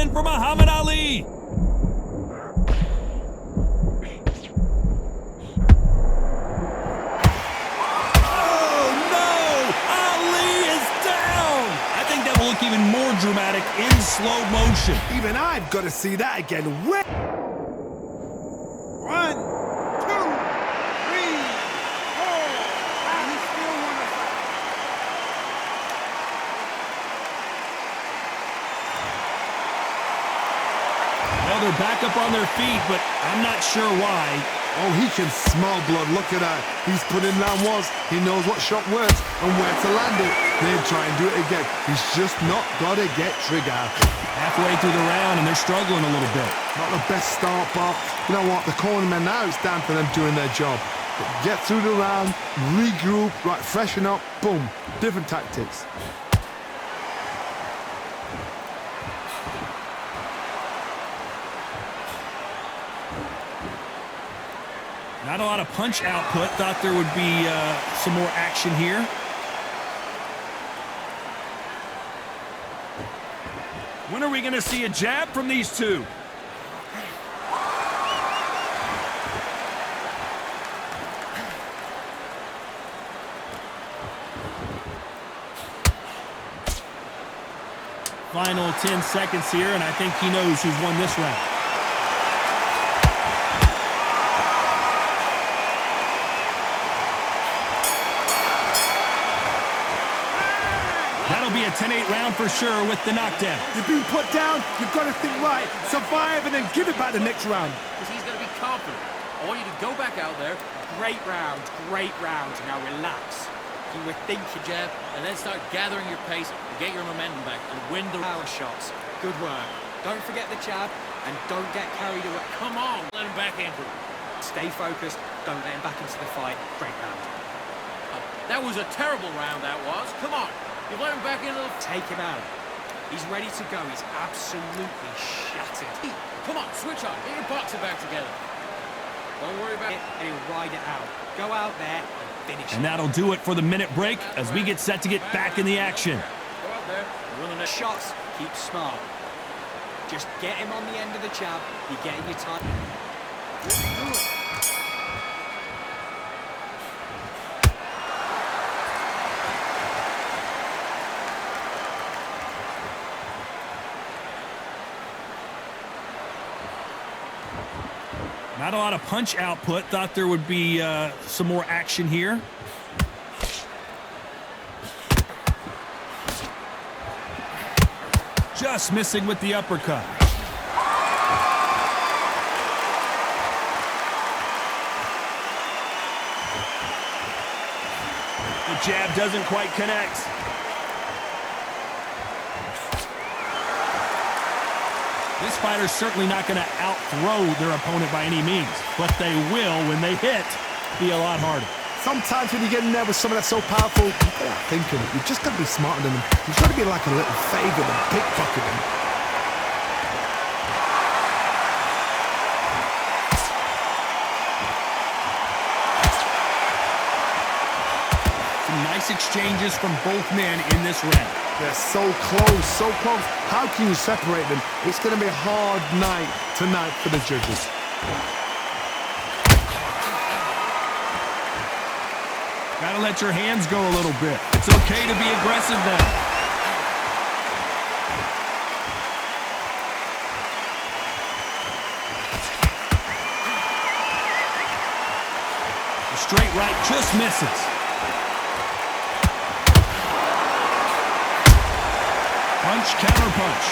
win for Muhammad Ali. Look even more dramatic in slow motion. Even I've got to see that again. 1, 2, 3, 4. And he's still won the fight. Well, they're back up on their feet, but I'm not sure why. Oh, he can smell blood. Look at that. He's put in round once. He knows what shot works and where to land it. They'll try and do it again. He's just not got to get trigger happy. Halfway through the round, and they're struggling a little bit. Not the best start, but you know what? The cornermen now, it's down to them doing their job. But get through the round, regroup, right, freshen up, boom. Different tactics. Not a lot of punch output. Thought there would be some more action here. When are we going to see a jab from these two? Final 10 seconds here, and I think he knows who's won this round. That'll be a 10-8 round for sure with the knockdown. You've been put down, you've got to think right, survive, and then give it back the next round. Because he's going to be confident. I want you to go back out there. Great round, great round. Now relax. You would think your jab, and then start gathering your pace and get your momentum back and win the power shots. Good work. Don't forget the jab, and don't get carried away. Come on, let him back into it. Stay focused. Don't let him back into the fight. Great round. That was a terrible round, that was. Come on. You let him back into the... Take him out. He's ready to go. He's absolutely shattered. Come on, switch on. Get your boxer back together. Don't worry about it, and he'll ride it out. Go out there and finish. And that'll do it for the minute break as we get set to get back in the action. Go out there. Run the shots. Keep smart. Just get him on the end of the jab. You're getting your time. Not a lot of punch output. Thought there would be some more action here. Just missing with the uppercut. The jab doesn't quite connect. This fighter's certainly not going to out-throw their opponent by any means, but they will, when they hit, be a lot harder. Sometimes when you get in there with someone that's so powerful, you've got to think of it. You've just got to be smarter than them. You've got to be like a little favor and pickpocket them. Some nice exchanges from both men in this round. They're so close, so close. How can you separate them? It's going to be a hard night tonight for the judges. Gotta let your hands go a little bit. It's okay to be aggressive now. The straight right just misses. Punch, counter punch.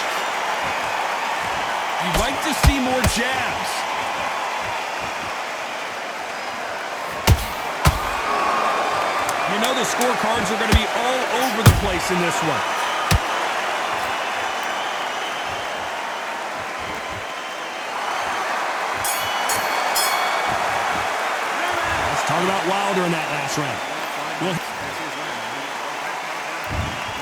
You'd like to see more jabs. You know the scorecards are going to be all over the place in this one. Let's talk about Wilder in that last round. Well,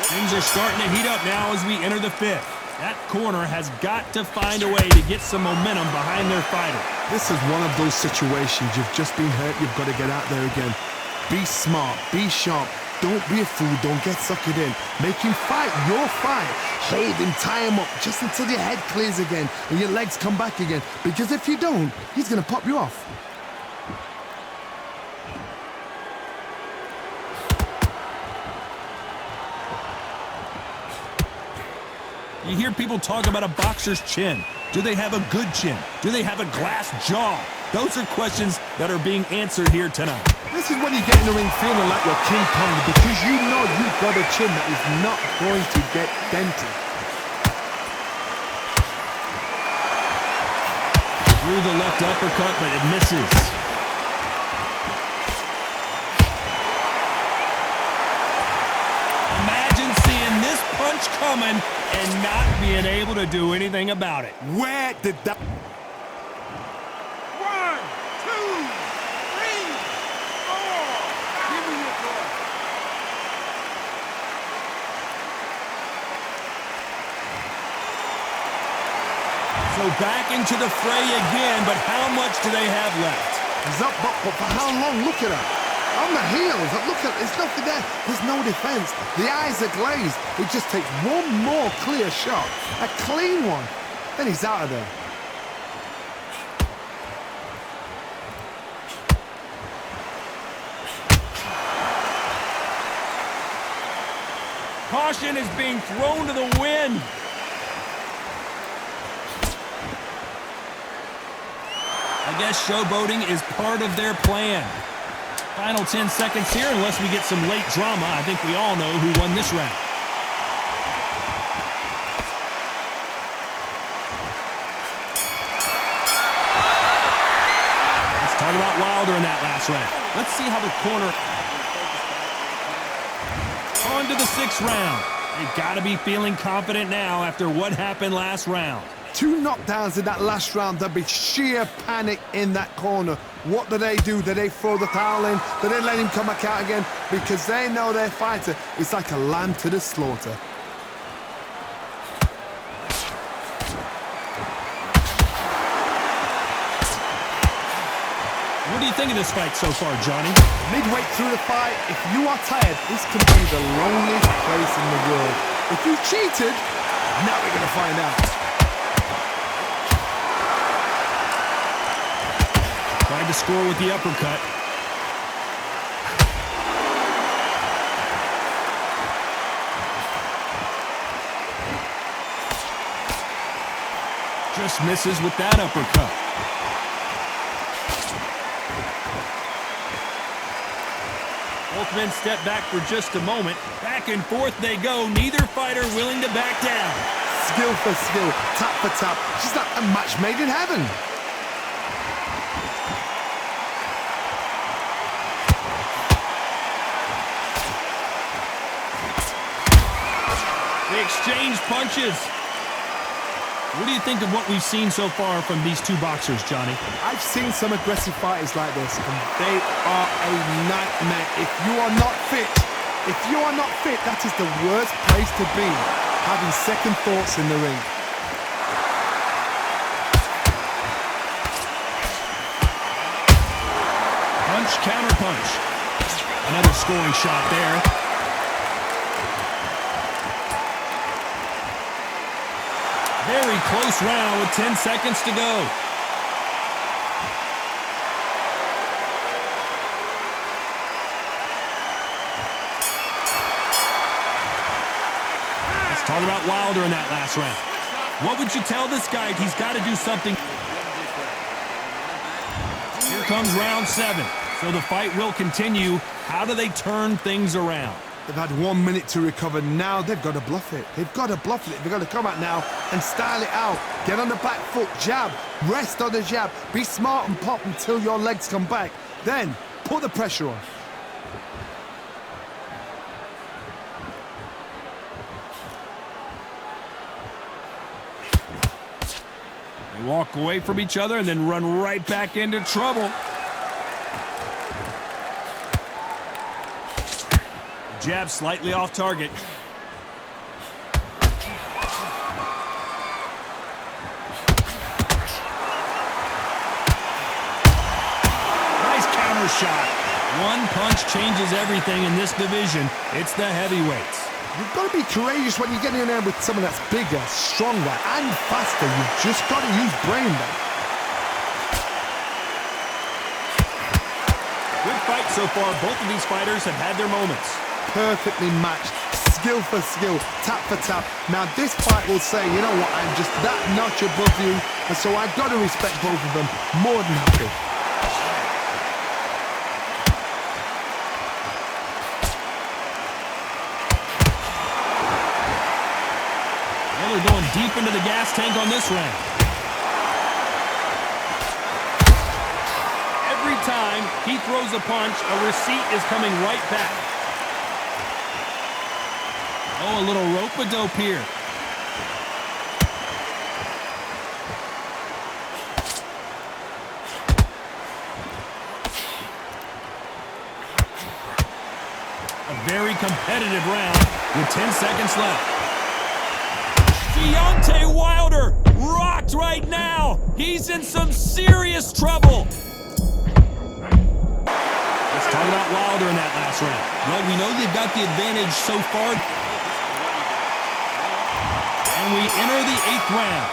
things are starting to heat up now as we enter the fifth. That corner has got to find a way to get some momentum behind their fighter. This is one of those situations. You've just been hurt. You've got to get out there again. Be smart. Be sharp. Don't be a fool. Don't get suckered in. Make him fight your fight. Hold him, tie him up just until your head clears again and your legs come back again. Because if you don't, he's going to pop you off. You hear people talk about a boxer's chin. Do they have a good chin? Do they have a glass jaw? Those are questions that are being answered here tonight. This is when you get in the ring feeling like you're King Kong because you know you've got a chin that is not going to get dented. Through the left uppercut, but it misses. Imagine seeing this punch coming and not being able to do anything about it. Where did that... 1, 2, 3, 4. Give me your blood. So back into the fray again, but how much do they have left? He's up, but for how long? Look at her. On the heels. Look at, there's nothing there. There's no defense. The eyes are glazed. It just takes one more clear shot. A clean one. Then he's out of there. Caution is being thrown to the wind. I guess showboating is part of their plan. Final 10 seconds here, unless we get some late drama. I think we all know who won this round. Let's talk about Wilder in that last round. Let's see how the corner... On to the 6th round. They've got to be feeling confident now after what happened last round. 2 knockdowns in that last round. There'll be sheer panic in that corner. What do? Do they throw the towel in? Do they let him come back out again? Because they know their fighter is like a lamb to the slaughter. What do you think of this fight so far, Johnny? Midway through the fight, if you are tired, this can be the loneliest place in the world. If you cheated, now we're going to find out. Tried to score with the uppercut. Just misses with that uppercut. Both men step back for just a moment. Back and forth they go. Neither fighter willing to back down. Skill for skill, tap for tap. Just like a match made in heaven. They exchange punches. What do you think of what we've seen so far from these two boxers, Johnny? I've seen some aggressive fighters like this, and they are a nightmare. If you are not fit, that is the worst place to be, having second thoughts in the ring. Punch, counter punch. Another scoring shot there. Very close round with 10 seconds to go. Let's talk about Wilder in that last round. What would you tell this guy? He's got to do something. Here comes round 7. So the fight will continue. How do they turn things around? They've had 1 minute to recover. Now they've got to bluff it. They've got to bluff it. They've got to come out now and style it out. Get on the back foot, jab, rest on the jab. Be smart and pop until your legs come back. Then put the pressure on. They walk away from each other and then run right back into trouble. Jab slightly off target. Nice counter shot. One punch changes everything in this division. It's the heavyweights. You've got to be courageous when you get in there with someone that's bigger, stronger, and faster. You've just got to use brain then. Good fight so far. Both of these fighters have had their moments. Perfectly matched, skill for skill, tap for tap. Now this fight will say, you know what, I'm just that notch above you, and so I've got to respect both of them more than happy. Well, they're going deep into the gas tank on this round. Every time he throws a punch, a receipt is coming right back. Oh, a little rope-a-dope here. A very competitive round with 10 seconds left. Deontay Wilder rocked right now. He's in some serious trouble. Let's talk about Wilder in that last round. Well, we know they've got the advantage so far. And we enter the 8th round.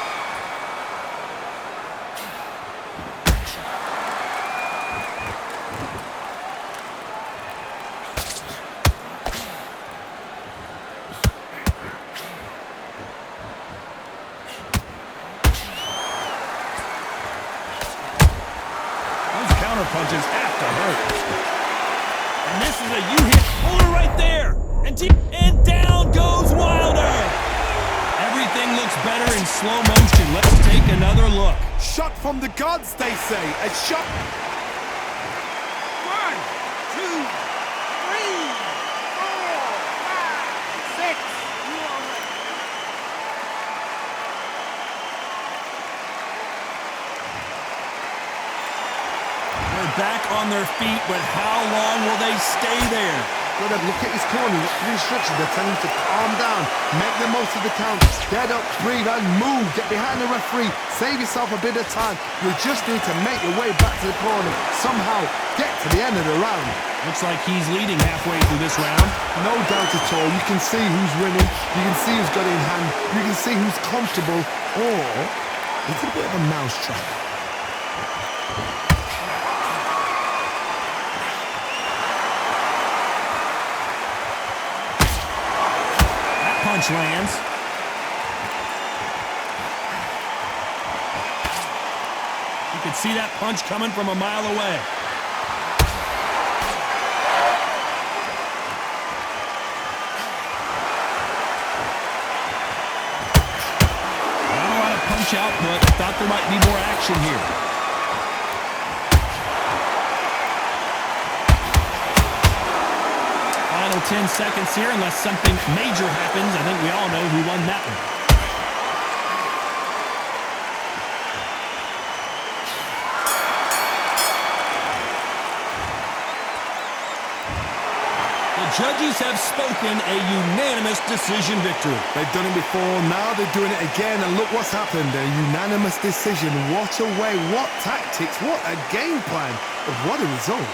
Those counter punches have to hurt. And this is a you-hit puller right there. And down goes Wilder. Everything looks better in slow motion. Let's take another look. Shot from the gods, they say. A shot. 1, 2, 3, 4, 5, 6. You are ready. They're back on their feet, but how long will they stay there? Look at his corner, look at the instructions. They're telling him to calm down, make the most of the count, get up, breathe, and move. Get behind the referee, save yourself a bit of time. You just need to make your way back to the corner. Somehow, get to the end of the round. Looks like he's leading halfway through this round. No doubt at all. You can see who's winning. You can see who's got it in hand. You can see who's comfortable. Or it's a bit of a mousetrap. Punch lands. You could see that punch coming from a mile away. Not a lot of punch output. Thought there might be more action here. Final 10 seconds here, unless something major happens. I think we all know who won that one. The judges have spoken, a unanimous decision victory. They've done it before, now they're doing it again, and look what's happened. A unanimous decision. What a way, what tactics, what a game plan, and what a result.